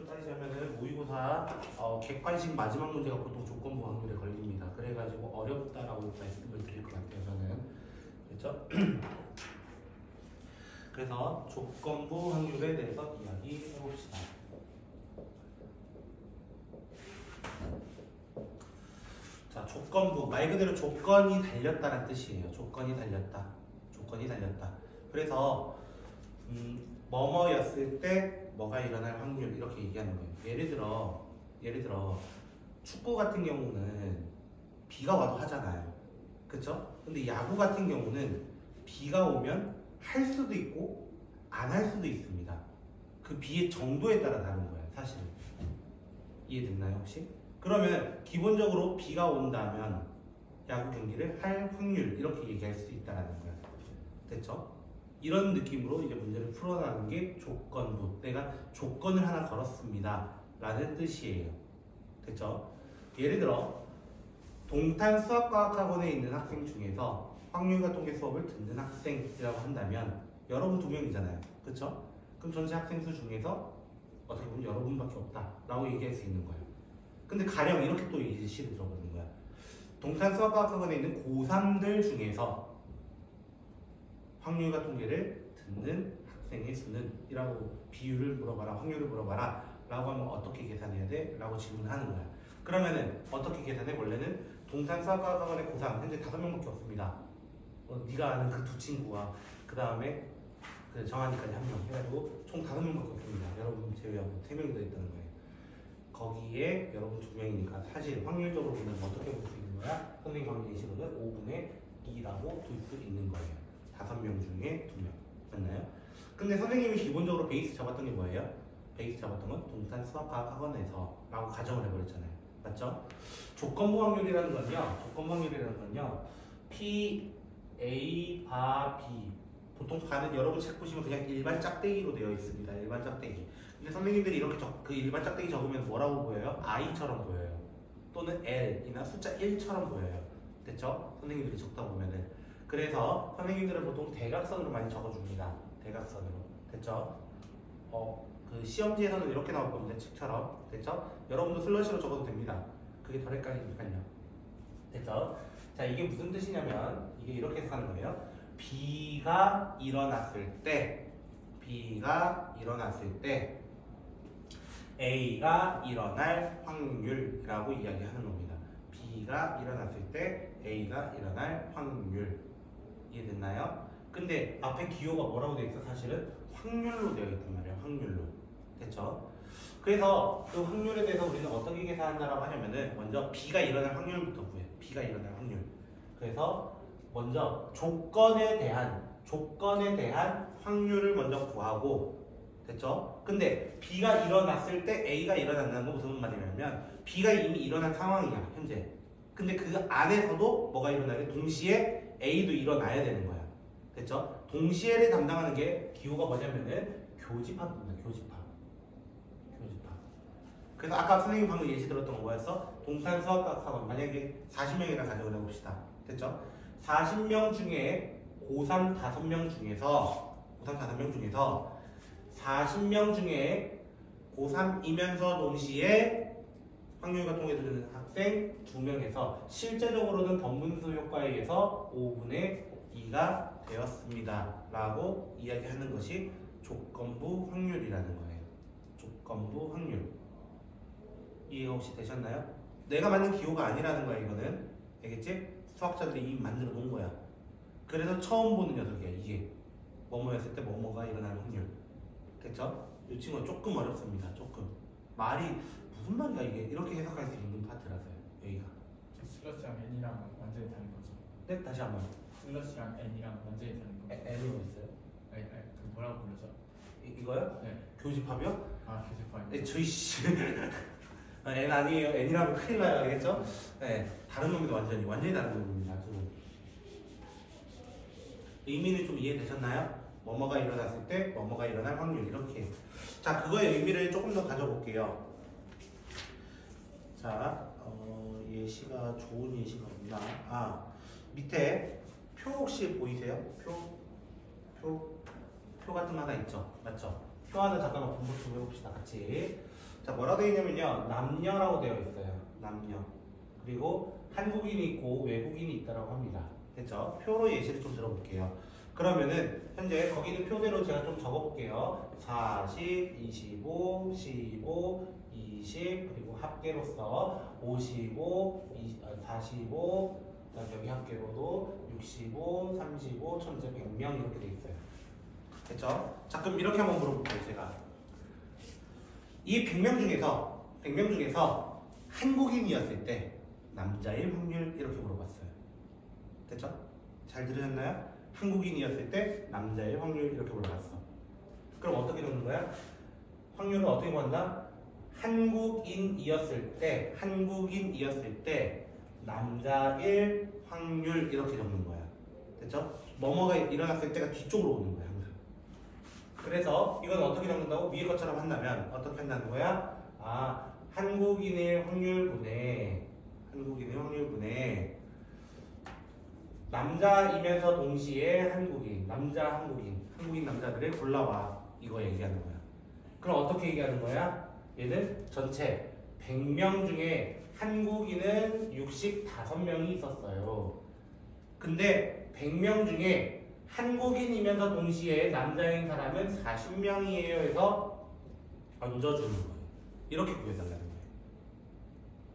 실제로 따지자면은 모의고사 객관식 마지막 문제가 보통 조건부 확률에 걸립니다. 그래가지고 어렵다라고 말씀을 드릴 것 같아요. 저는 그렇죠? 그래서 조건부 확률에 대해서 이야기해 봅시다. 자, 조건부 말 그대로 조건이 달렸다는 뜻이에요. 조건이 달렸다. 조건이 달렸다. 그래서 뭐뭐였을 때 뭐가 일어날 확률 이렇게 얘기하는 거예요. 예를 들어 축구 같은 경우는 비가 와도 하잖아요. 그쵸? 근데 야구 같은 경우는 비가 오면 할 수도 있고 안 할 수도 있습니다. 그 비의 정도에 따라 다른 거예요. 사실은. 이해됐나요 혹시? 그러면 기본적으로 비가 온다면 야구 경기를 할 확률 이렇게 얘기할 수 있다는 거예요. 됐죠? 이런 느낌으로 이제 문제를 풀어나가는 게 조건부. 내가 조건을 하나 걸었습니다. 라는 뜻이에요. 됐죠? 예를 들어 동탄 수학과학학원에 있는 학생 중에서 확률과 통계 수업을 듣는 학생이라고 한다면 여러분 2명이잖아요. 그쵸? 그럼 전체 학생 수 중에서 어떻게 보면 여러분밖에 없다 라고 얘기할 수 있는 거예요. 근데 가령 이렇게 또 예시를 들어보는 거야. 동탄 수학과학학원에 있는 고3들 중에서 확률과 통계를 듣는 학생의 수는 이라고 비율을 물어봐라, 확률을 물어봐라 라고 하면 어떻게 계산해야 돼? 라고 질문하는 거야. 그러면은 어떻게 계산해? 원래는 동탄 수학과학학원의 고3 현재 5명밖에 없습니다. 네가 아는 그 두 친구와 그 다음에 그 정한이까지 1명 해가지고 총 5명밖에 없습니다. 여러분 제외하고 3명이 더 있다는 거예요. 거기에 여러분 2명이니까 사실 확률적으로 보면 어떻게 볼 수 있는 거야? 선생님 방금 예시로는 5분의 2라고 둘 수 있는 거예요. 5명 중에 2명. 맞나요? 근데 선생님이 기본적으로 베이스 잡았던 게 뭐예요? 베이스 잡았던 건 동탄 수학과학학원에서 라고 가정을 해버렸잖아요. 맞죠? 조건부 확률이라는 건요. P, A, 바, B. 보통 바는 여러분 책 보시면 그냥 일반 짝대기로 되어 있습니다. 일반 짝대기. 근데 선생님들이 이렇게 그 일반 짝대기 적으면 뭐라고 보여요? I처럼 보여요. 또는 L이나 숫자 1처럼 보여요. 됐죠? 선생님들이 적다 보면은. 그래서 선생님들은 보통 대각선으로 많이 적어줍니다. 대각선으로. 됐죠? 그 시험지에서는 이렇게 나올 겁니다. 책처럼. 됐죠? 여러분도 슬러시로 적어도 됩니다. 그게 덜 헷갈리니까요. 됐죠? 자, 이게 무슨 뜻이냐면 이게 이렇게 해서 하는 거예요. 비가 일어났을 때 A가 일어날 확률이라고 이야기하는 겁니다. B가 일어났을 때 A가 일어날 확률. 이해됐나요? 근데 앞에 기호가 뭐라고 되어 있어? 사실은 확률로 되어 있단 말이에요. 확률로. 됐죠? 그래서 그 확률에 대해서 우리는 어떻게 계산한다라고 하냐면은 먼저 B가 일어날 확률부터 구해요. B가 일어날 확률. 그래서 먼저 조건에 대한 확률을 먼저 구하고, 됐죠? 근데 B가 일어났을 때 A가 일어난다는 건 무슨 말이냐면 B가 이미 일어난 상황이야 현재. 근데 그 안에서도 뭐가 일어나게 동시에 A도 일어나야 되는 거야. 됐죠? 동시에를 담당하는 게 기호가 뭐냐면은 교집합입니다. 교집합. 그래서 아까 선생님 방금 예시 들었던 건 뭐였어? 동탄 수학과학학원 만약에 40명이라 가정을 해봅시다. 됐죠? 40명 중에 고3 5명 중에서 40명 중에 고3이면서 동시에 확률과 통계 듣는 학생 2명에서 실제적으로는 번분수 효과에 의해서 5분의 2가 되었습니다. 라고 이야기하는 것이 조건부 확률이라는 거예요. 조건부 확률. 이해가 혹시 되셨나요? 내가 만든 기호가 아니라는 거야 이거는. 알겠지? 수학자들이 이미 만들어 놓은 거야. 그래서 처음 보는 녀석이야 이게. 뭐뭐였을 때 뭐뭐가 일어날 확률. 됐죠? 이 친구가 조금 어렵습니다. 조금. 말이 무슨 말이야 이게. 이렇게 해석할 수 있는 파트라서요. 여기가. 슬러시랑 n이랑 완전히 다른 거죠. 네? 다시 한번. 슬러시랑 n이랑 완전히 다른 거죠. N이 뭐 있어요? 그 뭐라고 부르죠? 이거요? 네. 교집합이요? 아, 교집합. 네, 저희 씨. N 아니에요. N이라면 큰일 나요. 알겠죠? 네. 다른 놈입니다. 완전히 다른 놈입니다. 의미는 좀 이해되셨나요? 뭐뭐가 일어났을 때 뭐뭐가 일어날 확률 이렇게. 자, 그거의 의미를 조금 더 가져볼게요. 자, 예시가 좋은 예시가 없나? 아, 밑에 표 혹시 보이세요? 표 같은 거 하나 있죠? 맞죠? 표 하나 잠깐만 분법 좀 해봅시다. 같이. 자, 뭐라고 되어 있냐면요. 남녀라고 되어 있어요. 남녀. 그리고 한국인이 있고 외국인이 있다라고 합니다. 됐죠? 표로 예시를 좀 들어볼게요. 그러면은 현재 거기 있는 표대로 제가 좀 적어볼게요. 40, 25, 15, 20 그리고 합계로서 55, 45 그다음 여기 합계로도 65, 35, 전체 100명 이렇게 돼 있어요. 됐죠? 자, 그럼 이렇게 한번 물어볼게요. 제가 이 100명 중에서 한국인이었을 때 남자일 확률 이렇게 물어봤어요. 됐죠? 잘 들으셨나요? 한국인이었을 때 남자일 확률 이렇게 물어봤어. 그럼 어떻게 적는 거야? 확률을 어떻게 구한다? 한국인이었을 때 남자일 확률 이렇게 적는 거야. 됐죠? 뭐뭐가 일어났을 때가 뒤쪽으로 오는 거야 항상. 그래서 이건 어떻게 적는다고? 위에 것처럼 한다면 어떻게 한다는 거야? 아, 한국인의 확률분에 남자이면서 동시에 한국인 남자들을 골라와 이거 얘기하는 거야. 그럼 어떻게 얘기하는 거야? 얘는 전체 100명 중에 한국인은 65명이 있었어요. 근데 100명 중에 한국인이면서 동시에 남자인 사람은 40명이에요 해서 얹어주는 거예요. 이렇게 구해달라는 거예요.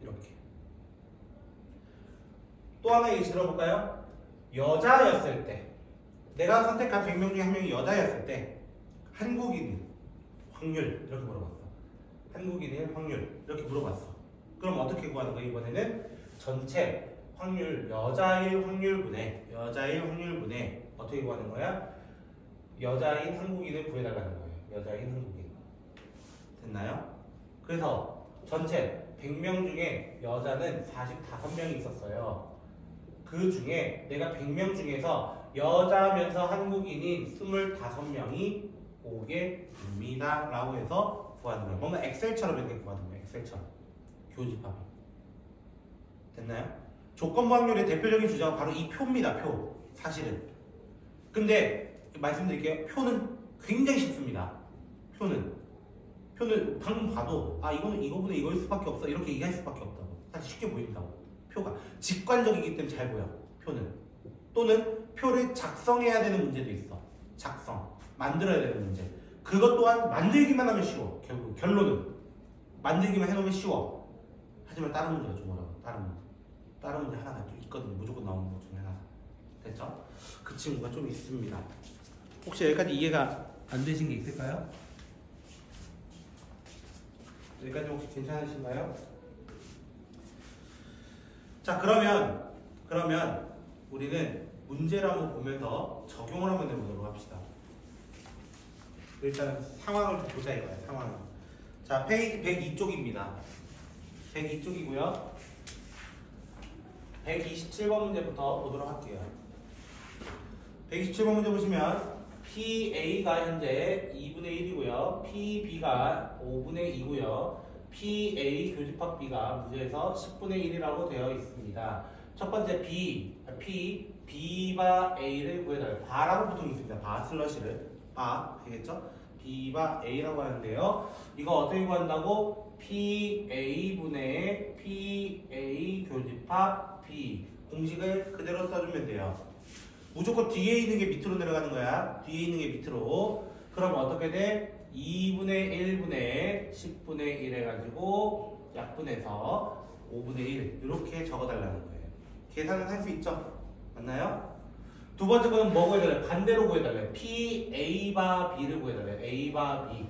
이렇게. 또 하나 예시 들어볼까요? 여자였을 때 내가 선택한 100명 중에 한 명이 여자였을 때 한국인 확률 이렇게 물어봤어. 한국인의 확률 이렇게 물어봤어. 그럼 어떻게 구하는 거야? 이번에는 전체 확률 여자일 확률분에 어떻게 구하는 거야? 여자인 한국인을 구해달라는 거예요. 여자인 한국인. 됐나요? 그래서 전체 100명 중에 여자는 45명이 있었어요. 그 중에 내가 100명 중에서 여자면서 한국인인 25명이 오게 됩니다. 라고 해서 구하는 거예요. 뭔가 엑셀처럼 이렇게 구하는 거예요. 엑셀처럼. 교집합이. 됐나요? 조건부 확률의 대표적인 주제가 바로 이 표입니다. 표. 사실은. 근데 말씀드릴게요. 표는 굉장히 쉽습니다. 표는 방금 봐도 아 이거는 이거보다 이거일 수밖에 없어 이렇게 얘기할 수밖에 없다고. 사실 쉽게 보인다고. 표가 직관적이기 때문에 잘 보여. 표는. 또는 표를 작성해야 되는 문제도 있어. 작성. 만들어야 되는 문제. 그것 또한 만들기만 하면 쉬워. 결국 결론은 만들기만 해놓으면 쉬워. 하지만 다른 문제가 좀 어려워. 다른 문제 하나가 좀 있거든요. 무조건 나오는 것 중에 하나. 됐죠? 그 친구가 좀 있습니다. 혹시 여기까지 이해가 안 되신 게 있을까요? 여기까지 혹시 괜찮으신가요? 자, 그러면 우리는 문제를 한번 보면서 적용을 한번 해보도록 합시다. 일단 상황을 보자 이거야. 상황을. 자, 페이지 102쪽입니다. 102쪽이고요. 127번 문제부터 보도록 할게요. 127번 문제 보시면 PA가 현재 2분의 1이고요. PB가 5분의 2고요. PA 교집합 B가 문제에서 10분의 1이라고 되어 있습니다. 첫 번째 B바 A를 구해달라요. 바라고 보통 있습니다. 바 슬러시를. 바 되겠죠? B바 A라고 하는데요. 이거 어떻게 구한다고? PA분의 PA 교집합 B. 공식을 그대로 써주면 돼요. 무조건 뒤에 있는 게 밑으로 내려가는 거야. 뒤에 있는 게 밑으로. 그럼 어떻게 돼? 2분의 1분의 10분의 1 해가지고 약분해서 5분의 1 이렇게 적어달라는 거예요. 계산은 할 수 있죠? 맞나요? 두 번째 거는 뭐 구해달래요? 반대로 구해달래요. PA바 B를 구해달래요. A바 B.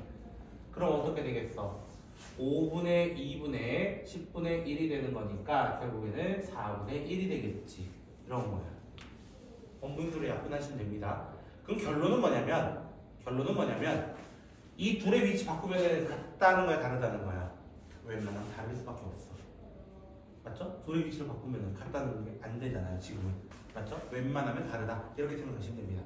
그럼 어떻게 되겠어? 5분의 2분의 10분의 1이 되는 거니까 결국에는 4분의 1이 되겠지. 이런 거야. 원분수로 약분하시면 됩니다. 그럼 결론은 뭐냐면 이 둘의 위치 바꾸면 같다는 거야, 다르다는 거야? 웬만하면 다를 수밖에 없어. 맞죠? 둘의 위치를 바꾸면 같다는 게 안 되잖아요, 지금은. 맞죠? 웬만하면 다르다. 이렇게 생각하시면 됩니다.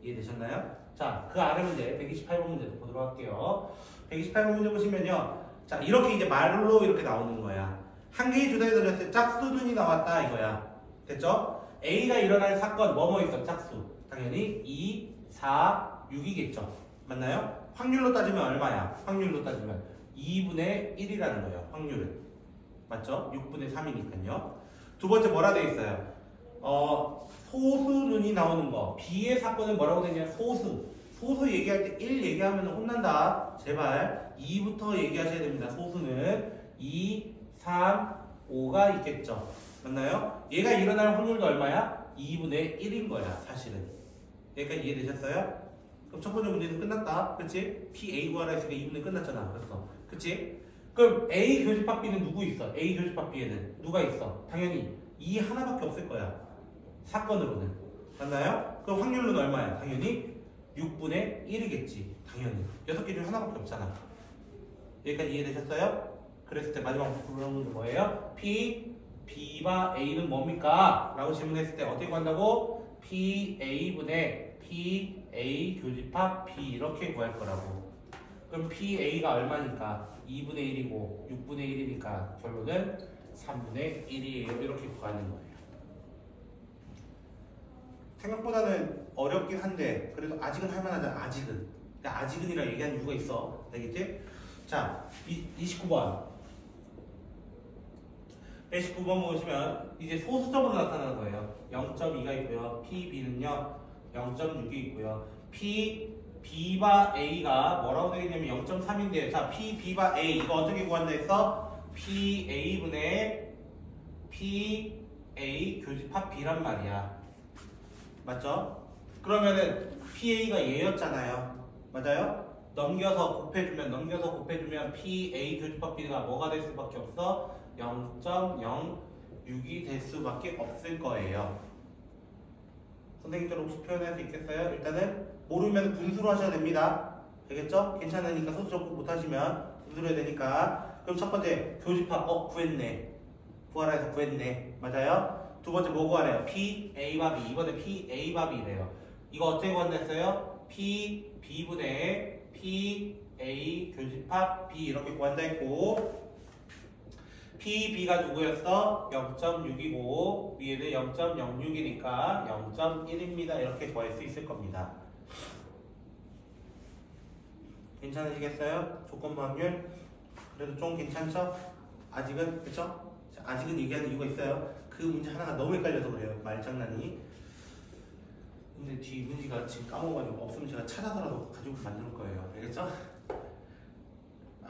이해되셨나요? 자, 그 아래 문제 128번 문제도 보도록 할게요. 128번 문제 보시면요. 자, 이렇게 이제 말로 이렇게 나오는 거야. 한 개의 주사에 들렸을 때 짝수눈이 나왔다 이거야. 됐죠? A가 일어날 사건 뭐뭐 있어? 짝수. 당연히 2, 4, 6이겠죠. 맞나요? 확률로 따지면 얼마야? 확률로 따지면 2분의 1이라는 거예요. 확률은. 맞죠? 6분의 3이니까요. 두 번째 뭐라 돼 있어요? 소수눈이 나오는 거. B의 사건은 뭐라고 되냐? 소수. 소수 얘기할 때 1 얘기하면 혼난다. 제발 2부터 얘기하셔야 됩니다. 소수는 2, 3, 5가 있겠죠. 맞나요? 얘가 일어날 확률도 얼마야? 2분의 1인 거야. 사실은. 여기까지 이해되셨어요? 그럼 첫 번째 문제는 끝났다. 그치? PA 구하라 했으니까 2분의 끝났잖아. 그랬어. 그치? 그럼 A 교집합 B는 누구 있어? A 교집합 B에는 누가 있어? 당연히 2 하나밖에 없을 거야. 사건으로는. 맞나요? 그럼 확률은 얼마야? 당연히 6분의 1이겠지. 당연히. 6개 중에 하나밖에 없잖아. 여기까지 이해되셨어요? 그랬을 때 마지막 물어보는 게 뭐예요? B와 A는 뭡니까? 라고 질문했을 때 어떻게 구한다고? PA분의 PA 교집합 B 이렇게 구할 거라고. 그럼 PA가 얼마니까? 2분의 1이고 6분의 1이니까 결론은 3분의 1이에요. 이렇게 구하는 거예요. 생각보다는 어렵긴 한데 그래도 아직은 할만하잖아. 아직은. 아직은이라 얘기하는 이유가 있어. 알겠지? 자, 29번. 119번 보시면 이제 소수점으로 나타나는 거예요. 0.2가 있고요. PB는요 0.6이 있고요. B와 A가 뭐라고 되겠냐면 0.3인데 자 B와 A 이거 어떻게 구한다 했어? PA분의 PA 교집합 B란 말이야. 맞죠? 그러면은 PA가 얘였잖아요. 맞아요? 넘겨서 곱해주면 PA 교집합 B가 뭐가 될 수밖에 없어? 0.06이 될 수밖에 없을 거예요. 선생님들 혹시 표현할 수 있겠어요? 일단은 모르면 분수로 하셔야 됩니다. 되겠죠? 괜찮으니까 소수 접근 못하시면 분수로 해야 되니까. 그럼 첫 번째 교집합 구했네. 구하라 해서 구했네. 맞아요? 두 번째 뭐 구하래요? PA와 B. 이번에 PA와 B래요. 이거 어떻게 구한댔어요? B분의 PA 교집합 B 이렇게 구한다 했고 PB가 누구였어? 0.6이고 위에는 0.06이니까 0.1입니다. 이렇게 구할 수 있을 겁니다. 괜찮으시겠어요? 조건부 확률? 그래도 좀 괜찮죠? 아직은 그쵸? 아직은 얘기하는 이유가 있어요. 그 문제 하나가 너무 헷갈려서 그래요. 말장난이. 근데 뒤 문제가 지금 까먹어가지고 없으면 제가 찾아서라도 가지고 만들 거예요. 알겠죠?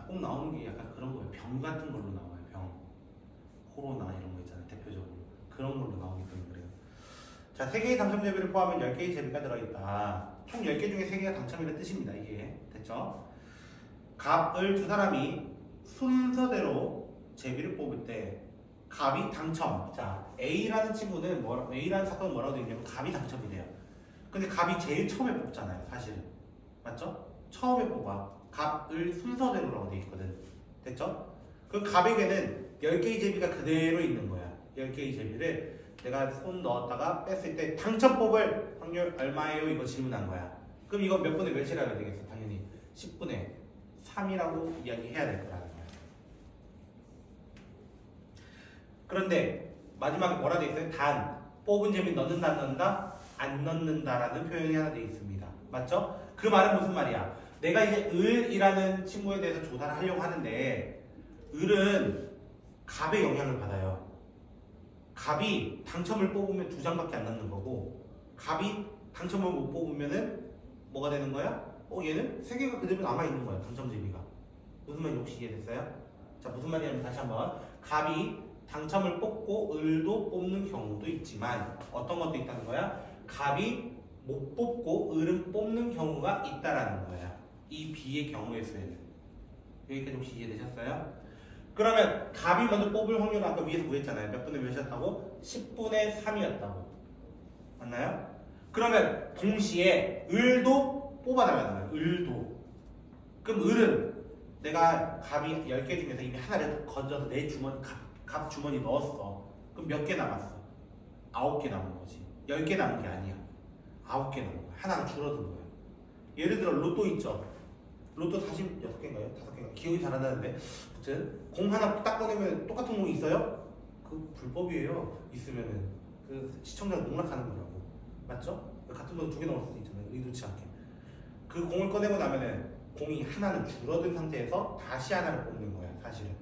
꼭 나오는 게 약간 그런 거예요. 병 같은 걸로 나와요. 병. 코로나 이런 거 있잖아요. 대표적으로. 그런 걸로 나오기 때문에 그래요. 자, 3개의 당첨 제비를 포함한 10개의 제비가 들어있다. 총 10개 중에 3개가 당첨이라는 뜻입니다. 이게. 됐죠? 값을 두 사람이 순서대로 제비를 뽑을 때 값이 당첨. 자, A라는 친구는 A라는 사건은 뭐라고 되어 있냐면 값이 당첨이 돼요. 근데 값이 제일 처음에 뽑잖아요. 사실은. 맞죠? 처음에 뽑아. 값을 순서대로라고 되어 있거든. 됐죠? 그 값에게는 10개의 제비가 그대로 있는 거야. 10개의 제비를 내가 손 넣었다가 뺐을 때 당첨 뽑을 확률 얼마예요? 이거 질문한 거야. 그럼 이거 몇 분의 몇이라고 해야 되겠어? 당연히 10분의 3이라고 이야기해야 될 거라는 거야. 그런데 마지막에 뭐라 돼 있어요? 단 뽑은 제비 넣는다 안 넣는다? 안 넣는다라는 표현이 하나 돼 있습니다. 맞죠? 그 말은 무슨 말이야? 내가 이제 을이라는 친구에 대해서 조사를 하려고 하는데 을은 갑의 영향을 받아요. 갑이 당첨을 뽑으면 2장밖에 안 남는 거고 갑이 당첨을 못 뽑으면은 뭐가 되는 거야? 얘는 3개가 그대로 남아있는 거야. 당첨 제비가. 무슨 말인지 혹시 이해됐어요? 자, 무슨 말이냐면 다시 한번 갑이 당첨을 뽑고 을도 뽑는 경우도 있지만 어떤 것도 있다는 거야? 갑이 못 뽑고 을은 뽑는 경우가 있다라는 거야. 이 B의 경우의 수에는. 여기까지 혹시 이해되셨어요? 그러면 갑이 먼저 뽑을 확률은 아까 위에서 구했잖아요. 몇 분의 몇이었다고? 10분의 3이었다고. 맞나요? 그러면 동시에 을도 뽑아달라는 거예요. 을도. 그럼 을은 내가 갑이 10개 중에서 이미 하나를 건져서 내 주머니, 갑 주머니 넣었어. 그럼 몇 개 남았어? 9개 남은 거지. 10개 남은 게 아니야. 9개 남은 거야. 하나가 줄어든 거야. 예를 들어 로또 있죠. 로또 46개인가요? 5개인가요? 기억이 잘 안 나는데 아무튼 공 하나 딱 꺼내면 똑같은 공이 있어요? 그 불법이에요. 있으면은 그 시청자가 농락하는 거라고. 맞죠? 같은 건 2개 넣을 수도 있잖아요. 의도치 않게. 그 공을 꺼내고 나면은 공이 하나는 줄어든 상태에서 다시 하나를 뽑는 거야 사실은.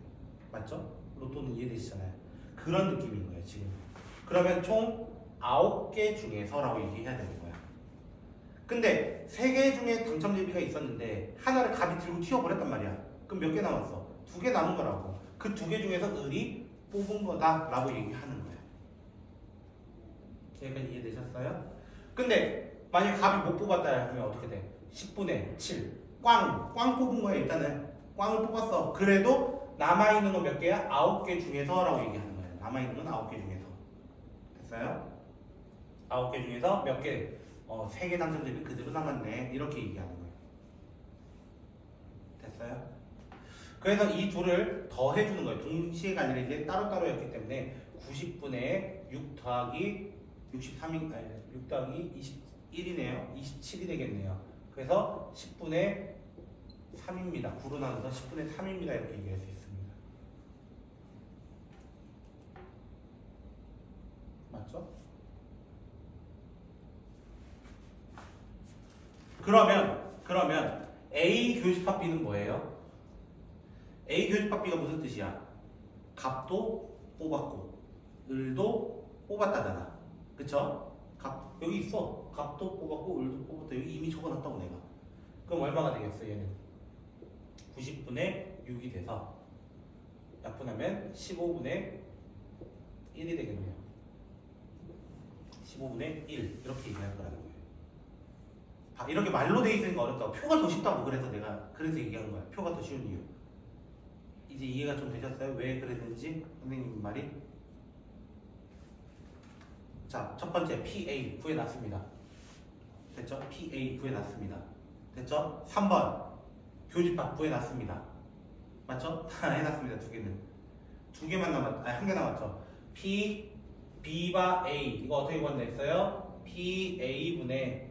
맞죠? 로또는 이해되시잖아요. 그런 느낌인 거예요 지금. 그러면 총 9개 중에서라고 얘기해야 되는 거야. 근데 3개 중에 당첨 예비가 있었는데 하나를 갑이 들고 튀어버렸단 말이야. 그럼 몇 개 남았어? 2개 남은 거라고. 그 2개 중에서 을이 뽑은 거다라고 얘기하는 거야. 여기까지 이해되셨어요? 근데 만약 갑이 못 뽑았다 하면 어떻게 돼? 10분의 7 꽝 뽑은 거야. 일단은 꽝을 뽑았어. 그래도 남아있는 건 몇 개야? 9개 중에서 라고 얘기하는 거예요. 남아있는 건 9개 중에서. 됐어요? 9개 중에서 몇 개? 3개 당첨점이 그대로 남았네. 이렇게 얘기하는 거예요. 됐어요? 그래서 이 둘을 더 해주는 거예요. 동시에가 아니라 이제 따로따로였기 때문에 90분의 6 더하기 63이, 아니 6 더하기 21이네요. 27이 되겠네요. 그래서 10분의 3입니다. 9로 나눠서 10분의 3입니다. 이렇게 얘기할 수 있습니다. 맞죠? 그러면 A 교집합 B는 뭐예요? A 교집합 B가 무슨 뜻이야? 갑도 뽑았고 을도 뽑았다잖아. 그쵸? 여기 있어. 갑도 뽑았고 을도 뽑았다. 여기 이미 적어놨다고 내가. 그럼 얼마가 되겠어 얘는? 90분의 6이 돼서 약분하면 15분의 1이 되겠네요. 15분의 1 이렇게 얘기할 거라는 거예요. 이렇게 말로 돼 있으니까 어렵다고. 표가 더 쉽다고. 그래서 얘기한 거야. 표가 더 쉬운 이유. 이제 이해가 좀 되셨어요? 왜 그랬는지 선생님 말이? 자, 첫 번째 PA 구해놨습니다. 됐죠? PA 구해놨습니다. 됐죠? 3번 교집합 구해놨습니다. 맞죠? 다 해놨습니다. 2개는. 2개만 남았, 아니 1개 남았죠. P, B바 A 이거 어떻게 구한다했어요? PA분의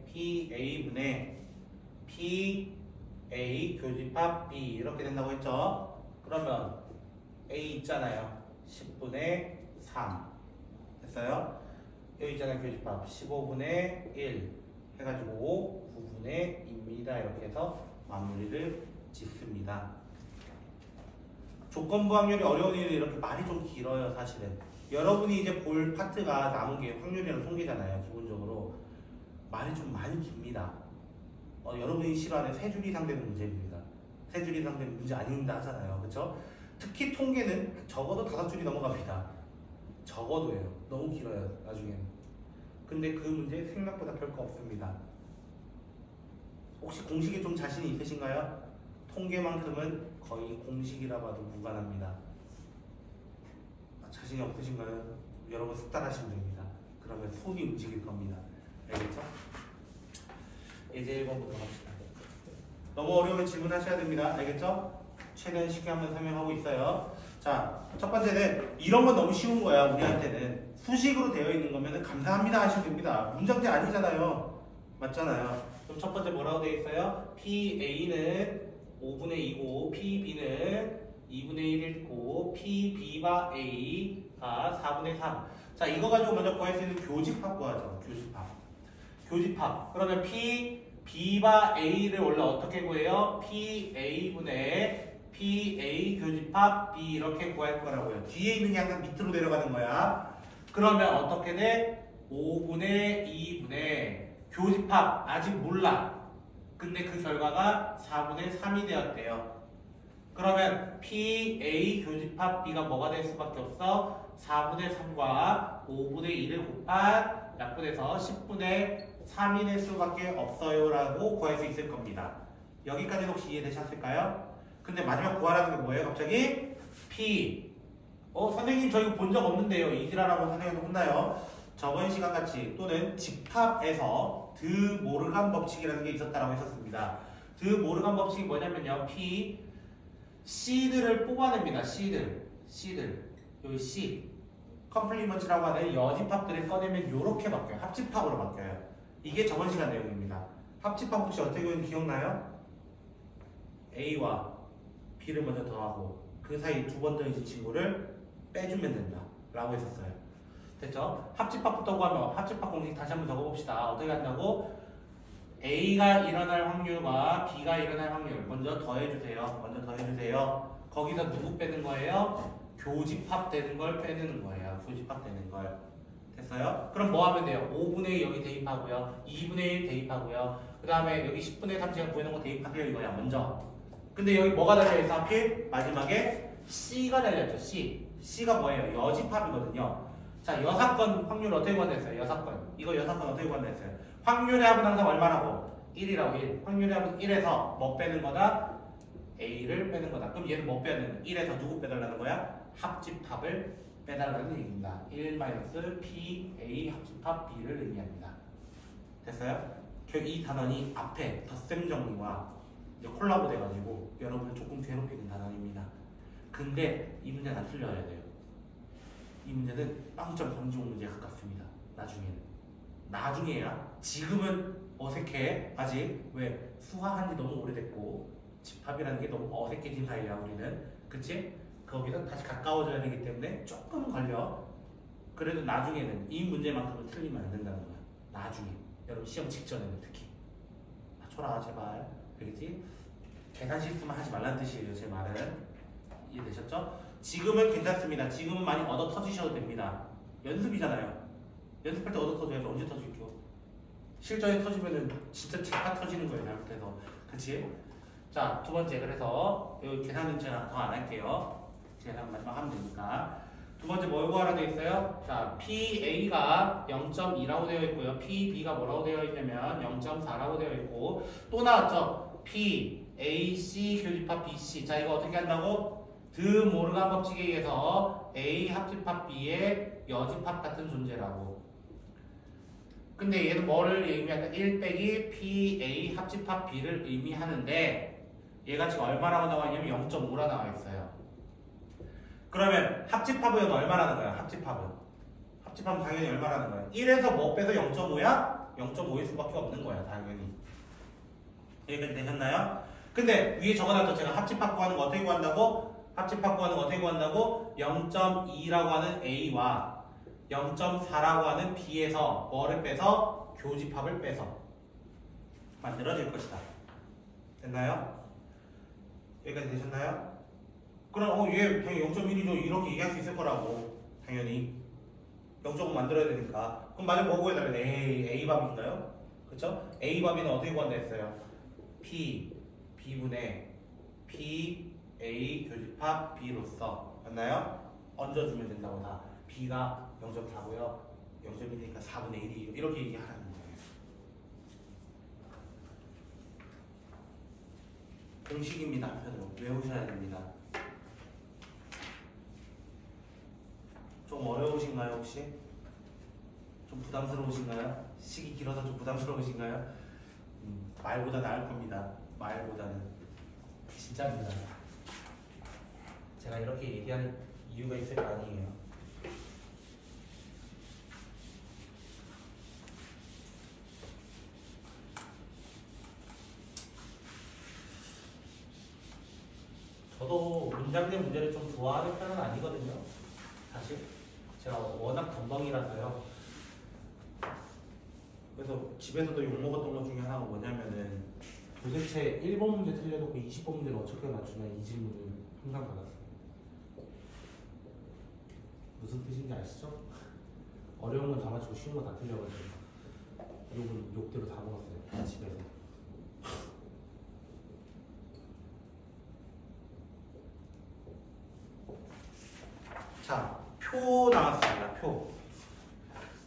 PA 교집합 B 이렇게 된다고 했죠? 그러면 A 있잖아요. 10분의 3 됐어요? 여기 있잖아요. 교집합 15분의 1 해가지고 9분의 2입니다. 이렇게 해서 마무리를 짓습니다. 조건부 확률이 어려운 일이 이렇게 말이 좀 길어요. 사실은 여러분이 이제 볼 파트가 남은 게 확률이랑 통계잖아요. 기본적으로 말이 좀 많이 깁니다. 여러분이 싫어하는 3줄 이상 되는 문제입니다. 3줄 이상 되는 문제 아닙니다 하잖아요. 그쵸? 특히 통계는 적어도 5줄이 넘어갑니다. 적어도예요. 너무 길어요. 나중에는. 근데 그 문제 생각보다 별거 없습니다. 혹시 공식에 좀 자신이 있으신가요? 통계만큼은 거의 공식이라 봐도 무관합니다. 자신이 없으신가요? 여러분 숙달하시면 됩니다. 그러면 손이 움직일 겁니다. 알겠죠? 예제 1번부터 갑시다. 너무 어려우면 질문하셔야 됩니다. 알겠죠? 최대한 쉽게 한번 설명하고 있어요. 자, 첫 번째는 이런 건 너무 쉬운 거야. 우리한테는 수식으로 되어 있는 거면 감사합니다 하시면 됩니다. 문장제 아니잖아요. 맞잖아요. 그럼 첫 번째 뭐라고 되어 있어요? PA는 5분의 2고 PB는 2분의 1이고 PB바 A가 4분의 3. 자, 이거 가지고 먼저 구할 수 있는 교집합 구하죠. 교집합. 그러면 B바 A를 원래 어떻게 구해요? PA분의 PA 교집합 B 이렇게 구할 거라고요. 뒤에 있는 게 항상 밑으로 내려가는 거야. 그러면 어떻게 돼? 5분의 2분의 교집합 아직 몰라. 근데 그 결과가 4분의 3이 되었대요. 그러면 PA 교집합 B가 뭐가 될 수밖에 없어? 4분의 3과 5분의 2를 곱한 약분해서 10분의 3이 될 수밖에 없어요 라고 구할 수 있을 겁니다. 여기까지는 혹시 이해되셨을까요? 근데 마지막 구하라는 게 뭐예요? 갑자기 P 선생님 저 이거 본 적 없는데요. 이지라라고 선생님도 혼나요. 저번 시간같이 또는 집합에서 드 모르간 법칙이라는 게 있었다라고 했었습니다. 드 모르간 법칙이 뭐냐면요. P C들을 뽑아냅니다. C들 여기 C 컴플리먼트라고 하는 여집합들을 꺼내면 이렇게 바뀌어요. 합집합으로 바뀌어요. 이게 저번 시간 내용입니다. 합집합 혹시 어떻게 보면 기억나요? A와 B를 먼저 더하고 그 사이 두 번 더해진 친구를 빼주면 된다 라고 했었어요. 됐죠? 합집합부터 구하면 합집합 공식 다시 한번 적어봅시다. 어떻게 한다고? A가 일어날 확률과 B가 일어날 확률 먼저 더해주세요. 거기서 누구 빼는 거예요? 교집합되는 걸 빼는 거예요. 교집합되는 걸. 됐어요? 그럼 뭐 하면 돼요? 5분의 1 여기 대입하고요. 2분의 1 대입하고요. 그 다음에 여기 10분의 3 제가 구해놓은 거 대입하세요 이거야 먼저. 근데 여기 뭐가 달려있어? 하필 마지막에 C가 달렸죠. C가 뭐예요? 여집합이거든요. 자, 여사건 확률 어떻게 구한댔어요? 여사건. 이거 여사건 어떻게 구한댔어요? 확률의 합은 항상 얼마라고? 1이라고 1. 확률의 합은 1에서 뭐 빼는 거다? A를 빼는 거다. 그럼 얘는 뭐 빼는 거야? 1에서 누구 빼달라는 거야? 합집합을 빼달라는 얘기입니다. 1-PA 합집합 B를 의미합니다. 됐어요? 이 단원이 앞에 덧셈 정리와 이제 콜라보 돼가지고 여러분을 조금 괴롭히는 단원입니다. 근데 이 문제는 안 틀려야 돼요. 이 문제는 빵점 검증 문제에 가깝습니다. 나중에야. 지금은 어색해. 아직. 왜? 수학한 지 너무 오래됐고 집합이라는 게 너무 어색해진 사이야 우리는. 그치? 거기서 다시 가까워져야 되기 때문에 조금 걸려. 그래도 나중에는 이 문제만큼은 틀리면 안 된다는 거야. 나중에. 여러분 시험 직전에는 특히. 맞춰라 제발. 알겠지? 계산 실수만 하지 말라는 뜻이에요. 제 말은. 이해되셨죠? 지금은 괜찮습니다. 지금은 많이 얻어 터지셔도 됩니다. 연습이잖아요. 연습할 때 얻어 터져야지. 언제 터질게요? 실전에 터지면은 진짜 제가 터지는 거예요. 잘못해서. 그치? 자, 두 번째. 그래서 여기 계산은 제가 더 안 할게요. 계산 마지막 하면 되니까. 두 번째 뭘 구하라 되어 있어요? 자, PA가 0.2라고 되어 있고요. PB가 뭐라고 되어 있냐면 0.4라고 되어 있고 또 나왔죠? PAC 교집합 BC. 자, 이거 어떻게 한다고? 드 모르간 법칙에 의해서 A 합집합 B의 여집합 같은 존재라고. 근데 얘는 뭐를 의미한다? 1 빼기 PA 합집합 B를 의미하는데 얘가 지금 얼마라고 나와 있냐면 0.5라 나와 있어요. 그러면 합집합은 얼마라는 거야? 합집합은 당연히 얼마라는 거야? 1에서 뭐 빼서 0.5야? 0.5일 수밖에 없는 거야 당연히. 여기까지 되셨나요? 근데 위에 적어놨죠. 제가 합집합 구하는 거 어떻게 구한다고? 0.2라고 하는 A와 0.4라고 하는 B에서 뭐를 빼서? 교집합을 빼서 만들어질 것이다. 됐나요? 여기까지 되셨나요? 그럼 얘 당연히 0.1이죠. 이렇게 얘기할 수 있을 거라고. 당연히 0.5 만들어야 되니까. 그럼 만약 뭐 구해달라고? A밥인가요? 그쵸? A밥이는 어떻게 구한다 했어요? B분의 P A 교집합 B로서 맞나요? 얹어주면 된다고 다. B가 0.4고요. 0.1이니까 4분의 1이에요. 이렇게 얘기하는 거예요. 공식입니다. 한편으로 외우셔야 됩니다. 좀 어려우신가요 혹시? 좀 부담스러우신가요? 시기 길어서 좀 부담스러우신가요? 말보다 나을 겁니다. 말보다는. 진짜입니다. 제가 이렇게 얘기하는 이유가 있을 거 아니에요. 저도 문장된 문제를 좀 좋아하는 편은 아니거든요. 사실 제가 워낙 덤벙이라서요. 그래서 집에서도 욕먹었던 것 중에 하나가 뭐냐면은 도대체 1번 문제 틀려놓고 20번 문제를 어떻게 맞추냐 이 질문을 항상 받았어요. 무슨 뜻인지 아시죠? 어려운 건 다 맞추고 쉬운 건 다 틀려가지고 욕은 욕대로 다 먹었어요. 집에서. 자, 표 나왔습니다. 표.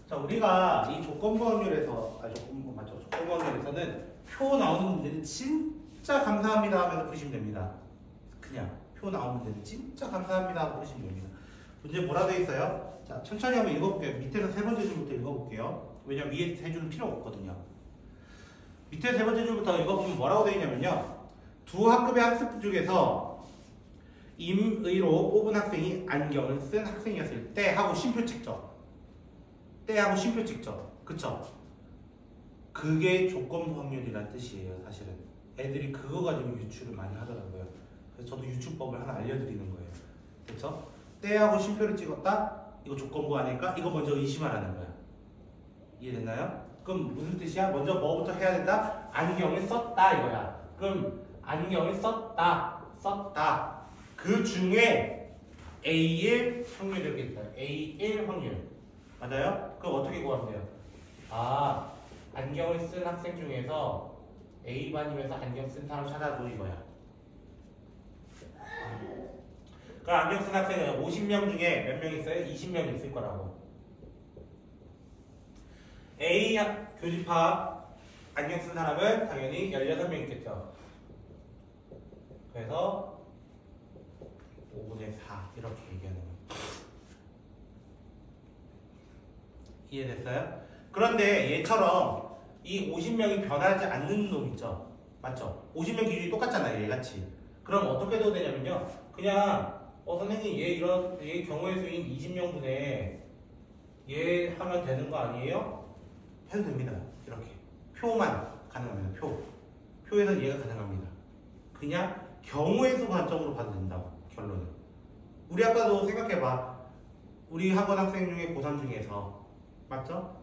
자, 우리가 이 조건부 확률에서 조건부 확률에서는 표 나오는 문제는 진짜 감사합니다 하면서 푸시면 됩니다. 그냥 표 나오는 문제는 진짜 감사합니다 하고 푸시면 됩니다. 문제 뭐라 돼 있어요? 자, 천천히 한번 읽어볼게요. 밑에서 세 번째 줄부터 읽어볼게요. 왜냐면 위에 세 줄은 필요가 없거든요. 밑에 세 번째 줄부터 읽어보면 뭐라고 돼 있냐면요. 두 학급의 학습 중에서 임의로 뽑은 학생이 안경을 쓴 학생이었을 때 하고 쉼표 찍죠. 때하고 쉼표 찍죠. 그쵸? 그게 조건부 확률이란 뜻이에요. 사실은 애들이 그거 가지고 유추를 많이 하더라고요. 그래서 저도 유추법을 하나 알려드리는 거예요. 그쵸? 때하고 쉼표를 찍었다? 이거 조건부 아닐까? 이거 먼저 의심하라는 거야. 이해됐나요? 그럼 무슨 뜻이야? 먼저 뭐부터 해야 된다? 안경을 썼다 이거야. 그럼 안경을 썼다. 그 중에 A1 확률 이렇게 있다. A1 확률. 맞아요? 그럼 어떻게 구하면 돼요? 아, 안경을 쓴 학생 중에서 A반이면서 안경 쓴 사람 찾아줘 이거야. 그럼 안경 쓴 학생은 50명 중에 몇 명 있어요? 20명 있을 거라고. A 교집합 안경 쓴 사람은 당연히 16명 있겠죠. 그래서 5분의 4 이렇게 얘기하는 거예요. 이해됐어요? 그런데 얘처럼 이 50명이 변하지 않는 놈 있죠? 맞죠? 50명 기준이 똑같잖아요, 얘같이. 그럼 어떻게 해도 되냐면요. 그냥 선생님 얘 경우의 수인 20명분에 얘 하면 되는 거 아니에요? 해도 됩니다. 이렇게 표만 가능합니다. 표에서 얘가 가능합니다. 그냥 경우의 수 관점으로 봐도 된다고. 결론은 우리 아까도 생각해봐. 우리 학원 학생 중에 고3 중에서 맞죠?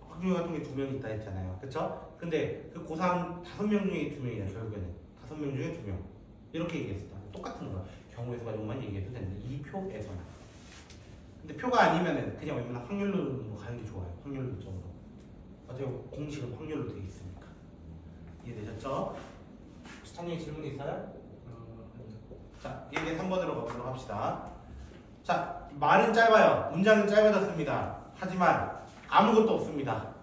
학중에 같은 게 2명 있다 했잖아요. 그쵸? 근데 그 고3 5명 중에 2명이야. 결국에는 5명 중에 2명 이렇게 얘기했었다. 똑같은 거야. 경우의 수 가지고만 얘기해도 되는데 이 표에서는. 근데 표가 아니면은 그냥 웬만한 확률로 가는 게 좋아요. 확률적으로. 맞아요. 공식은 확률로 되어 있으니까. 이해되셨죠? 시청님 질문 있어요? 아니요. 자, 얘네 3번으로 가보도록 합시다. 자, 말은 짧아요. 문장은 짧아졌습니다. 하지만 아무것도 없습니다.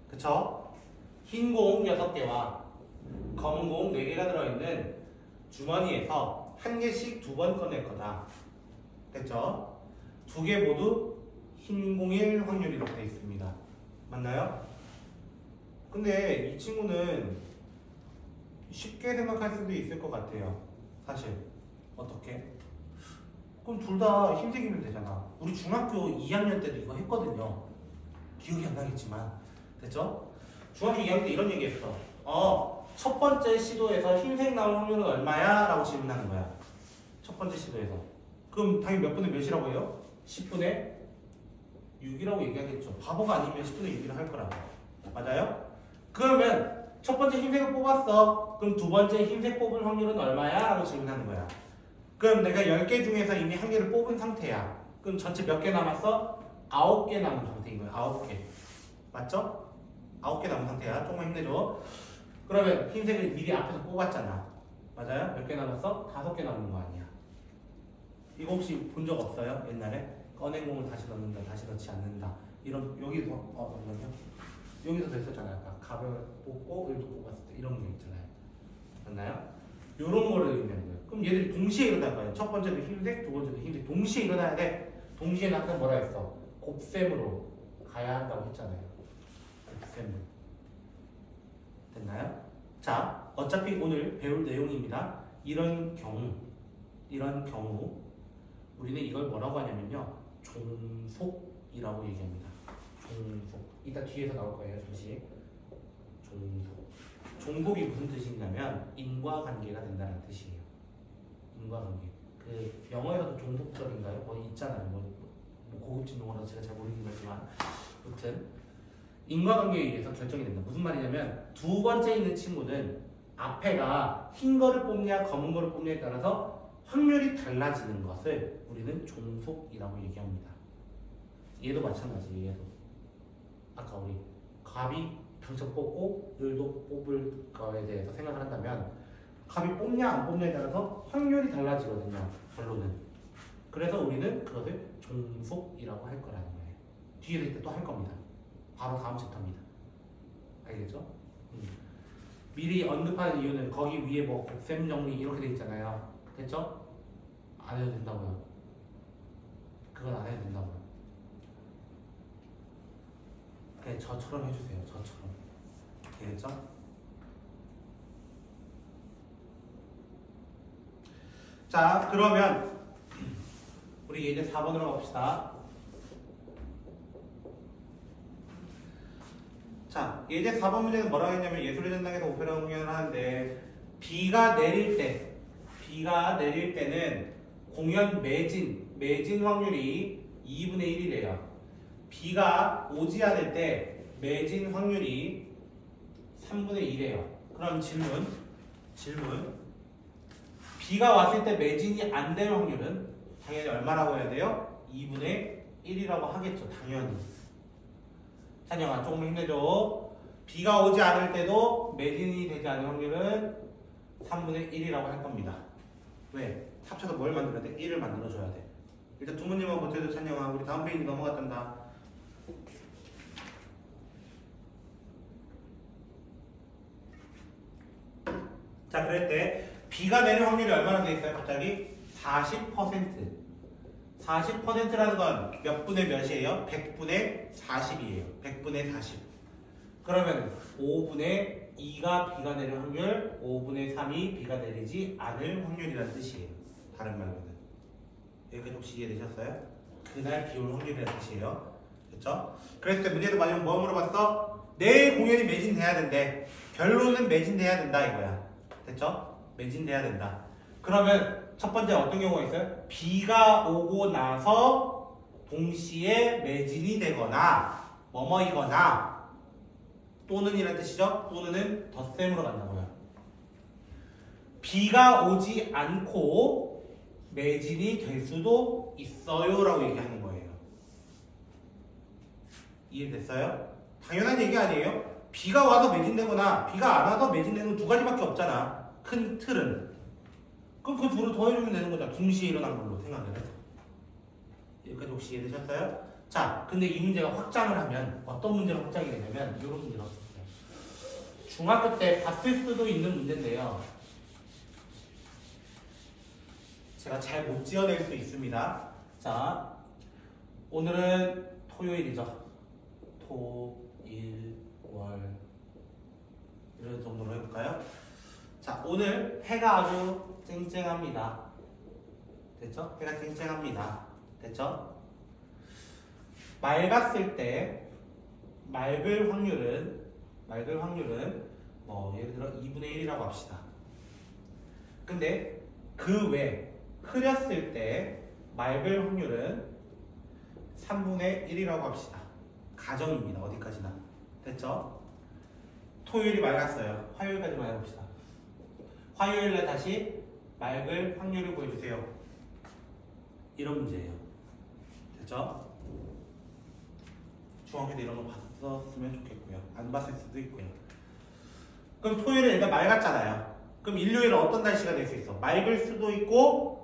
그쵸? 흰 공 6개와 검은 공 4개가 들어있는 주머니에서 한 개씩 2번 꺼낼 거다. 됐죠? 2개 모두 흰 공일 확률이 이렇게 되어 있습니다. 맞나요? 근데 이 친구는 쉽게 생각할 수도 있을 것 같아요. 사실 어떻게? 그럼 둘 다 흰색이면 되잖아. 우리 중학교 2학년 때도 이거 했거든요. 기억이 안 나겠지만 됐죠? 중학교 2학년 때 이런 얘기 했어. 첫 번째 시도에서 흰색 나올 확률은 얼마야? 라고 질문하는 거야. 첫 번째 시도에서. 그럼 당연히 몇 분의 몇이라고 해요? 10분의 6이라고 얘기하겠죠. 바보가 아니면 10분의 6이라고 할 거라고. 맞아요? 그러면 첫 번째 흰색을 뽑았어. 그럼 두 번째 흰색 뽑은 확률은 얼마야? 라고 질문하는 거야. 그럼 내가 10개 중에서 이미 한 개를 뽑은 상태야. 그럼 전체 몇 개 남았어? 9개 남은 상태인 거야. 9개. 맞죠? 9개 남은 상태야. 조금만 힘내줘. 그러면 흰색을 미리 앞에서 뽑았잖아. 맞아요? 몇 개 남았어? 5개 남은 거 아니야. 이거 혹시 본 적 없어요? 옛날에? 꺼낸 공을 다시 넣는다, 다시 넣지 않는다. 이런, 여기서, 잠깐만요. 여기서 됐었잖아요. 아까 갑을 뽑고, 을도 뽑았을 때 이런 게 있잖아요. 맞나요? 요런 거를 의미하는 거예요. 그럼 얘들이 동시에 일어날 거예요. 첫 번째도 흰색, 두 번째도 흰색. 동시에 일어나야 돼. 동시에 아까 뭐라 했어? 곱셈으로 가야 한다고 했잖아요. 곱셈으로. 됐나요? 자, 어차피 오늘 배울 내용입니다. 이런 경우 우리는 이걸 뭐라고 하냐면요. 종속이라고 얘기합니다. 종속. 이따 뒤에서 나올 거예요. 잠시. 종속. 종속이 무슨 뜻이냐면 인과관계가 된다는 뜻이에요. 인과관계. 그 영어에서도 종속절인가요? 뭐 있잖아요. 뭐 고급진 용어라서 제가 잘 모르긴 하지만 아무튼 인과관계에 의해서 결정이 된다. 무슨 말이냐면 두 번째 있는 친구는 앞에가 흰 거를 뽑냐 검은 거를 뽑냐에 따라서 확률이 달라지는 것을 우리는 종속이라고 얘기합니다. 얘도 마찬가지. 얘도 아까 우리 갑이 당첨 뽑고 을도 뽑을 거에 대해서 생각을 한다면 갑이 뽑냐 안 뽑냐에 따라서 확률이 달라지거든요. 결론은. 그래서 우리는 그것을 종속이라고 할 거라는 거예요. 뒤에서 이때 또 할 겁니다. 바로 다음 챕터입니다. 알겠죠? 미리 언급하는 이유는 거기 위에 뭐 곱셈 정리 이렇게 돼 있잖아요. 됐죠? 안 해도 된다고요. 그건 안 해도 된다고요. 그냥 저처럼 해주세요. 저처럼. 알겠죠? 자, 그러면 우리 이제 4번으로 갑시다. 자, 예제 4번 문제는 뭐라고 했냐면 예술의 전당에서 오페라 공연을 하는데 비가 내릴 때는 공연 매진 확률이 2분의 1이래요. 비가 오지 않을 때 매진 확률이 3분의 1이에요. 그럼 질문. B가 왔을 때 매진이 안 될 확률은 당연히 얼마라고 해야 돼요? 2분의 1이라고 하겠죠. 당연히. 찬영아 조금 힘내줘. B가 오지 않을 때도 매진이 되지 않을 확률은 3분의 1이라고 할 겁니다. 왜? 합쳐서 뭘 만들어야 돼? 1을 만들어줘야 돼. 일단 두 문제만 버텨도 찬영아 우리 다음 페이지 넘어갔단다. 자 그럴 때 B가 내릴 확률이 얼마나 돼 있어요? 갑자기 40%. 40%라는 건 몇 분의 몇이에요? 100분의 40이에요. 100분의 40. 그러면 5분의 2가 B가 내릴 확률, 5분의 3이 B가 내리지 않을 확률이라는 뜻이에요. 다른 말로는. 여기까지 혹시 이해되셨어요? 그날 비 올 확률이라는 뜻이에요. 됐죠? 그랬을 때 문제도 많이 뭐 물어봤어? 내일 공연이 매진돼야 된대. 결론은 매진돼야 된다 이거야. 됐죠? 매진돼야 된다. 그러면 첫 번째 어떤 경우가 있어요? 비가 오고 나서 동시에 매진이 되거나 뭐뭐이거나 또는 이란 뜻이죠? 또는은 덧셈으로 간다고요. 비가 오지 않고 매진이 될 수도 있어요 라고 얘기하는 거예요. 이해됐어요? 당연한 얘기 아니에요? 비가 와서 매진되거나 비가 안 와서 매진되는 두 가지밖에 없잖아. 큰 틀은. 그럼 그 둘을 더해주면 되는 거잖아. 동시에 일어난 걸로 생각을 해서. 여기까지 혹시 이해되셨어요? 자, 근데 이 문제가 확장을 하면 어떤 문제가 확장이 되냐면 이런 문제가 없었어요. 중학교 때 봤을 수도 있는 문제인데요. 제가 잘 못 지어낼 수 있습니다. 자, 오늘은 토요일이죠. 토일, 월 이런 정도로 해볼까요? 자, 오늘 해가 아주 쨍쨍합니다. 됐죠? 해가 쨍쨍합니다. 됐죠? 맑았을 때 맑을 확률은 뭐 예를 들어 2분의 1이라고 합시다. 근데 그 외 흐렸을 때 맑을 확률은 3분의 1이라고 합시다. 가정입니다. 어디까지나. 됐죠? 토요일이 맑았어요. 화요일까지만 해봅시다. 화요일날 다시 맑을 확률을 보여주세요. 이런 문제예요. 됐죠? 중학교 때 이런 거 봤었으면 좋겠고요. 안 봤을 수도 있고요. 그럼 토요일에 일단 맑았잖아요. 그럼 일요일은 어떤 날씨가 될 수 있어? 맑을 수도 있고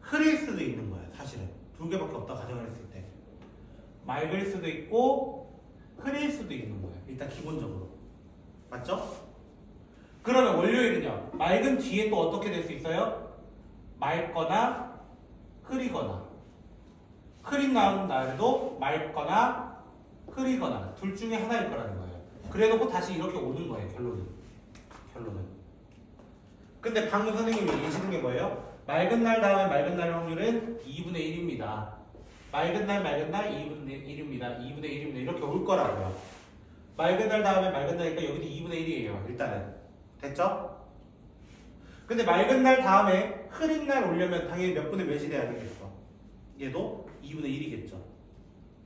흐릴 수도 있는 거예요. 사실은 두 개밖에 없다 가정을 했을 때 맑을 수도 있고 흐릴 수도 있는 거예요. 일단 기본적으로. 맞죠? 그러면 월요일은요. 맑은 뒤에 또 어떻게 될 수 있어요? 맑거나 흐리거나. 흐린 날도 맑거나 흐리거나 둘 중에 하나일 거라는 거예요. 그래놓고 다시 이렇게 오는 거예요. 결론은. 근데 방금 선생님이 얘기하시는 게 뭐예요? 맑은 날 다음에 맑은 날 확률은 2분의 1입니다. 맑은 날 2분의 1입니다. 2분의 1입니다. 이렇게 올 거라고요. 맑은 날 다음에 맑은 날이니까 여기도 2분의 1이에요. 일단은. 됐죠? 근데 맑은 날 다음에 흐린 날 오려면 당연히 몇 분의 몇이 돼야 되겠어? 얘도 2분의 1이겠죠.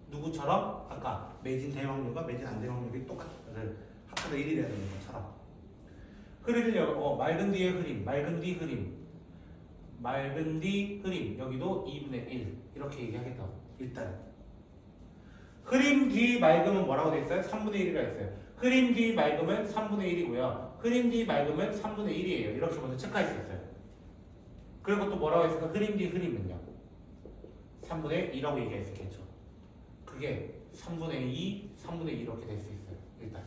누구처럼? 아까 매진 될 확률과 매진 안 될 확률이 똑같을 합쳐서 1이 되는 것처럼. 흐리려면 맑은 뒤에 흐림, 맑은 뒤 흐림, 맑은 뒤 흐림. 여기도 2분의 1 이렇게 얘기하겠다고. 일단 흐림 뒤 맑으면 뭐라고 돼 있어요? 3분의 1이라 했어요. 흐림 뒤 맑으면 3분의 1이고요. 흐림 뒤 맑으면 3분의 1이에요. 이렇게 먼저 체크할 수 있어요. 그리고 또 뭐라고 했을까? 흐림 뒤 흐림은요. 3분의 2라고 얘기할 수 있겠죠. 그게 3분의 2, 3분의 2 이렇게 될 수 있어요. 일단.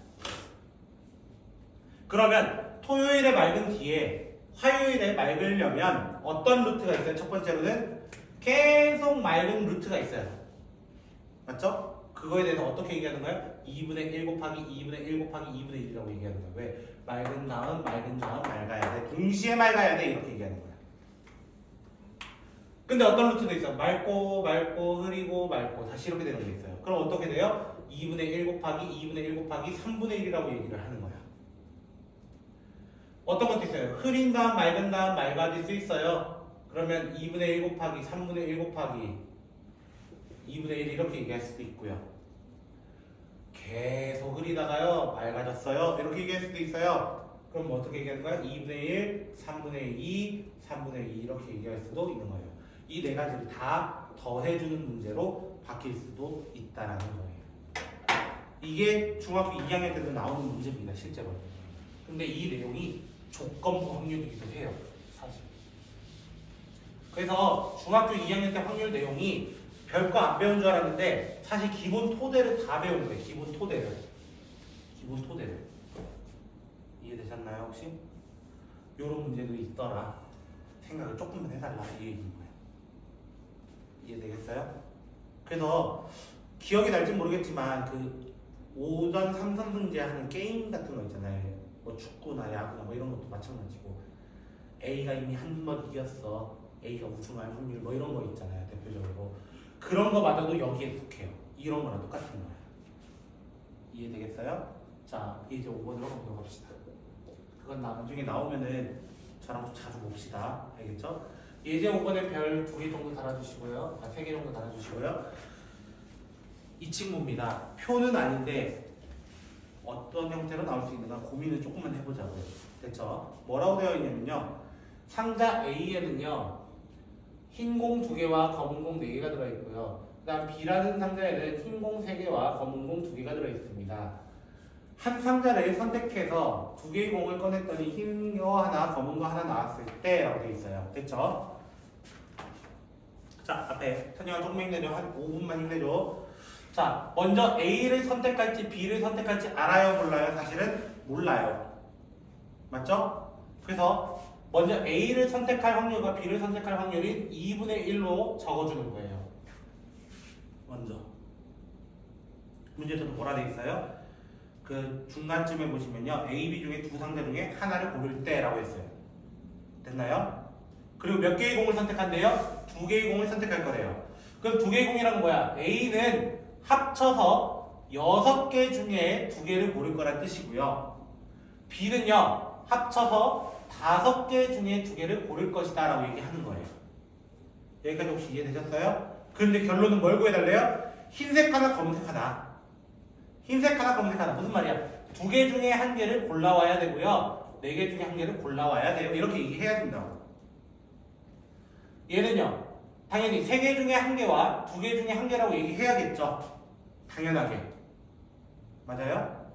그러면 토요일에 맑은 뒤에 화요일에 맑으려면 어떤 루트가 있어요? 첫 번째로는 계속 맑은 루트가 있어요. 맞죠? 그거에 대해서 어떻게 얘기하는 거예요? 2분의 1 곱하기 2분의 1 곱하기 2분의 1이라고 얘기하는 거예요. 왜? 맑은 다음 맑아야 돼. 동시에 맑아야 돼. 이렇게 얘기하는 거예요. 근데 어떤 루트도 있어요. 맑고 흐리고 맑고 다시 이렇게 되는 게 있어요. 그럼 어떻게 돼요? 2분의 1 곱하기 2분의 1 곱하기 3분의 1이라고 얘기를 하는 거예요. 어떤 것도 있어요. 흐린 다음 맑은 다음 맑아질 수 있어요. 그러면 2분의 1 곱하기 3분의 1 곱하기 2분의 1 이렇게 얘기할 수도 있고요. 계속 흐리다가요 맑아졌어요 이렇게 얘기할 수도 있어요. 그럼 뭐 어떻게 얘기하는 거야? 2분의 1, 3분의 2, 3분의 2 이렇게 얘기할 수도 있는 거예요. 이 네 가지를 다 더해주는 문제로 바뀔 수도 있다라는 거예요. 이게 중학교 2학년 때도 나오는 문제입니다 실제로. 근데 이 내용이 조건부 확률이기도 해요 사실. 그래서 중학교 2학년 때 확률 내용이 별거 안 배운 줄 알았는데 사실 기본 토대를 다 배운 거예요. 기본 토대를. 이해되셨나요 혹시? 요런 문제도 있더라. 생각을 조금만 해달라 이 얘기인 거예요. 이해되겠어요? 그래서 기억이 날지 모르겠지만 그 5전 3선승제 하는 게임 같은 거 있잖아요. 뭐 축구나 야구나 뭐 이런 것도 마찬가지고 A가 이미 한 번 이겼어. A가 우승할 확률 뭐 이런 거 있잖아요. 대표적으로. 그런 거 맞아도 여기에 속해요. 이런 거랑 똑같은 거예요. 이해되겠어요? 자, 이제 5번으로 넘어갑시다. 그건 나중에 나오면은 저랑 좀 자주 봅시다. 알겠죠? 예제 5번에 별 2개 정도 달아주시고요. 3개 정도 달아주시고요. 이 친구입니다. 표는 아닌데 어떤 형태로 나올 수 있는가 고민을 조금만 해보자고요. 됐죠? 뭐라고 되어 있냐면요. 상자 A에는요. 흰 공 2개와 검은 공 4개가 들어있고요. 그 다음 B라는 상자에는 흰 공 3개와 검은 공 2개가 들어있습니다. 한 상자를 선택해서 2개의 공을 꺼냈더니 흰 거 하나, 검은 거 하나 나왔을 때 라고 되어 있어요. 됐죠? 자, 앞에 선영아 조금만 힘내줘. 한 5분만 힘내줘. 자, 먼저 A를 선택할지 B를 선택할지 알아요? 몰라요? 사실은 몰라요. 맞죠? 그래서 먼저 A를 선택할 확률과 B를 선택할 확률이 2분의 1로 적어주는 거예요. 먼저. 문제에서도 뭐라 돼 있어요? 그 중간쯤에 보시면요. A, B 중에 두 상자 중에 하나를 고를 때라고 했어요. 됐나요? 그리고 몇 개의 공을 선택한대요? 2개의 공을 선택할 거래요. 그럼 2개의 공이란 뭐야? A는 합쳐서 6개 중에 2개를 고를 거란 뜻이고요. B는요. 합쳐서 5개 중에 2개를 고를 것이다 라고 얘기하는 거예요. 여기까지 혹시 이해되셨어요? 그런데 결론은 뭘 구해달래요? 흰색 하나 검은색 하나. 흰색 하나 검은색 하나. 무슨 말이야? 2개 중에 1개를 골라와야 되고요. 4개 중에 1개를 골라와야 돼요. 이렇게 얘기해야 된다고. 얘는요. 당연히 3개 중에 1개와 2개 중에 1개라고 얘기해야겠죠. 당연하게. 맞아요?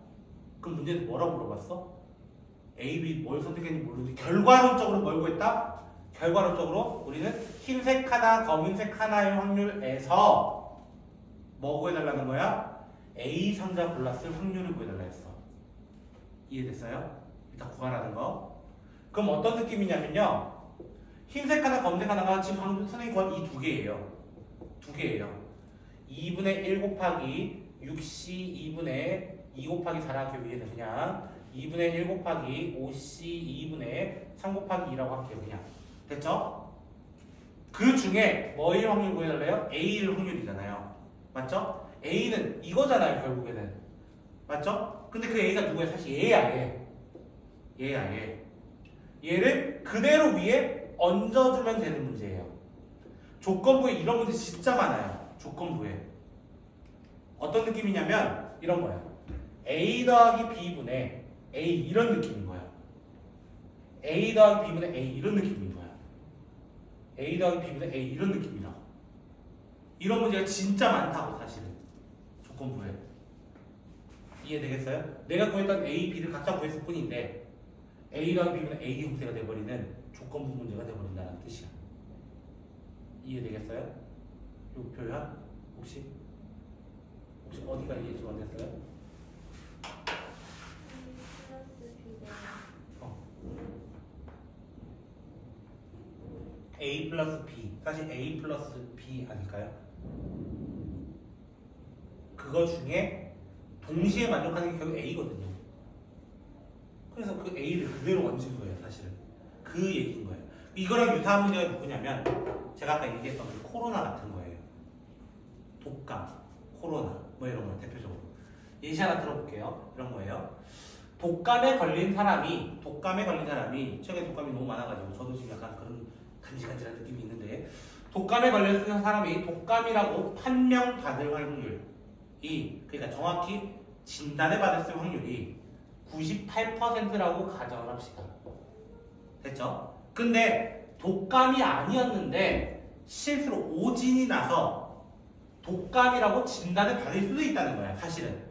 그럼 문제는 뭐라고 물어봤어? A, B 뭘 선택했는지 모르는데 결과론적으로 뭘 구했다? 결과론적으로 우리는 흰색 하나, 검은색 하나의 확률에서 뭐 구해달라는 거야? A 상자 골랐을 확률을 구해달라 했어. 이해됐어요? 일단 구하라는 거. 그럼 어떤 느낌이냐면요. 흰색 하나, 검은색 하나가 지금 방금 선생님이 구한 이 2개예요. 2개예요. 2분의 1 곱하기 6C 2분의 2 곱하기 4라 하기 위해는 그냥 2분의 1 곱하기 5C 2분의 3 곱하기 2라고 할게요. 그냥. 됐죠? 그 중에 뭐일 확률 구해달래요? A일 확률이잖아요. 맞죠? A는 이거잖아요. 결국에는. 맞죠? 근데 그 A가 누구야? 사실 얘야 얘. 얘야 얘. 얘를 그대로 위에 얹어주면 되는 문제예요. 조건부에 이런 문제 진짜 많아요. 조건부에. 어떤 느낌이냐면 이런 거야. A 더하기 B분의 A 이런 느낌인 거야. A 더하기 B분의 A 이런 느낌인 거야. A 더하기 B분의 A 이런 느낌이라고. 이런 문제가 진짜 많다고 사실은. 조건부에. 이해되겠어요? 내가 구했던 A, B를 각자 구했을 뿐인데 A 더하기 B분의 A 형태가 돼버리는 조건부 문제가 돼버린다는 뜻이야. 이해되겠어요? 이 표현 혹시 어디가 이해 좀 안 됐어요? A 플러스 B 사실 A 플러스 B 아닐까요? 그거 중에 동시에 만족하는 게 결국 A거든요. 그래서 그 A를 그대로 얹은 거예요. 사실은 그 얘기인 거예요. 이거랑 유사한 문제가 누구냐면 제가 아까 얘기했던 그 코로나 같은 거예요. 독감, 코로나 뭐 이런 거 대표적으로 예시 하나 들어볼게요. 이런 거예요. 독감에 걸린 사람이 최근에 독감이 너무 많아가지고 저도 지금 약간 그런 간질간질한 느낌이 있는데 독감에 걸렸는 사람이 독감이라고 판명받을 확률이 그러니까 정확히 진단을 받았을 확률이 98%라고 가정을 합시다. 됐죠? 근데 독감이 아니었는데 실수로 오진이 나서 독감이라고 진단을 받을 수도 있다는 거야, 사실은.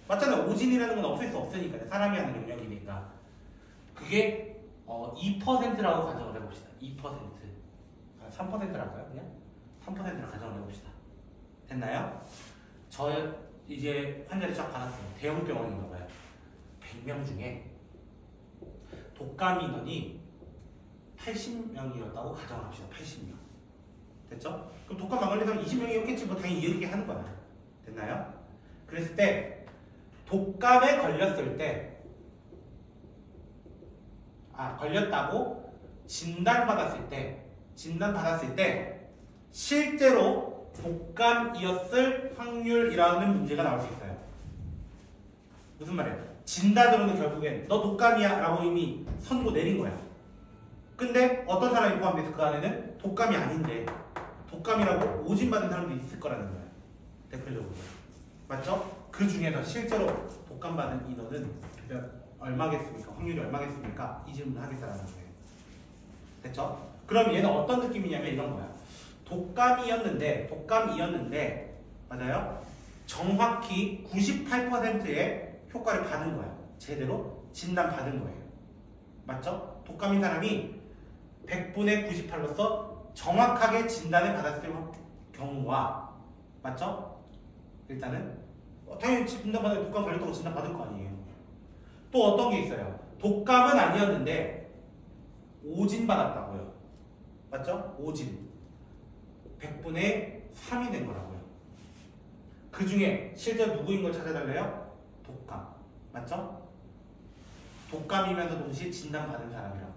맞잖아요. 오진이라는 건 없을 수 없으니까. 사람이 하는 영역이니까. 그게 2%라고 가정을 해봅시다. 2%. 3%랄까요? 그냥? 3%를 가정을 해봅시다. 됐나요? 저 이제 환자를 쫙 받았어요. 대형 병원인가 봐요. 100명 중에 독감 인원이 80명이었다고 가정을 합시다. 80명. 됐죠? 그럼 독감 안 걸린 사람 20명이었겠지. 뭐 당연히 이렇게 하는 거야. 됐나요? 그랬을 때 독감에 걸렸을 때 걸렸다고 진단받았을 때 실제로 독감이었을 확률이라는 문제가 나올 수 있어요. 무슨 말이에요? 진단으로는 결국엔 너 독감이야 라고 이미 선고 내린 거야. 근데 어떤 사람이 포함돼서 그 안에는 독감이 아닌데 독감이라고 오진받은 사람도 있을 거라는 거야. 대표적으로. 맞죠? 그 중에서 실제로 독감받은 인원은 얼마겠습니까? 확률이 얼마겠습니까? 이 질문을 하겠다라는 거예요. 됐죠? 그럼 얘는 어떤 느낌이냐면 이런 거야. 독감이었는데 맞아요? 정확히 98%의 효과를 받은 거야. 제대로 진단받은 거예요. 맞죠? 독감인 사람이 100분의 98로서 정확하게 진단을 받았을 경우와 맞죠? 일단은 당연히 진단받은 독감 걸렸다고 진단받을 거 아니에요. 또 어떤 게 있어요? 독감은 아니었는데 오진 받았다고요. 맞죠? 오진 100분의 3이 된 거라고요. 그 중에 실제 누구인 걸 찾아달래요? 독감. 맞죠? 독감이면서 동시에 진단받은 사람이라고.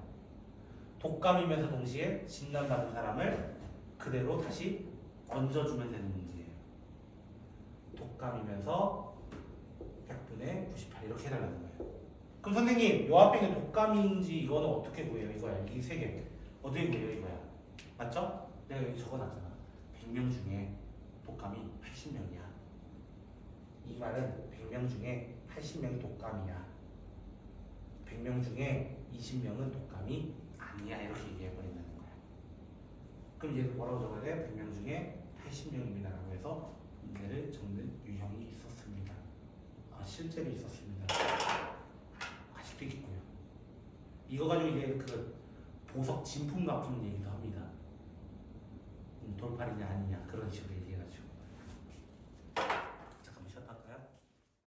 독감이면서 동시에 진단받은 사람을 그대로 다시 얹어주면 되는 문제예요. 독감이면서 100분의 98 이렇게 해달라는 거예요. 그럼 선생님, 요 앞에 있는 독감인지 이거는 어떻게 구해요? 이거야. 이 세 개. 어떻게 구해요? 이거야. 맞죠? 내가 여기 적어놨잖아. 100명 중에 독감이 80명이야. 이 말은 100명 중에 80명이 독감이야. 100명 중에 20명은 독감이 아니야. 이렇게 얘기해버린다는 거야. 그럼 얘를 뭐라고 적어야 돼? 100명 중에 80명입니다. 라고 해서 문제를 적는 유형이 있었습니다. 실제로 있었습니다. 아직도 있고요. 이거 가지고 이제 그 보석 진품 갚은 얘기도 합니다. 돌팔이냐 아니냐 그런 식으로 얘기해요.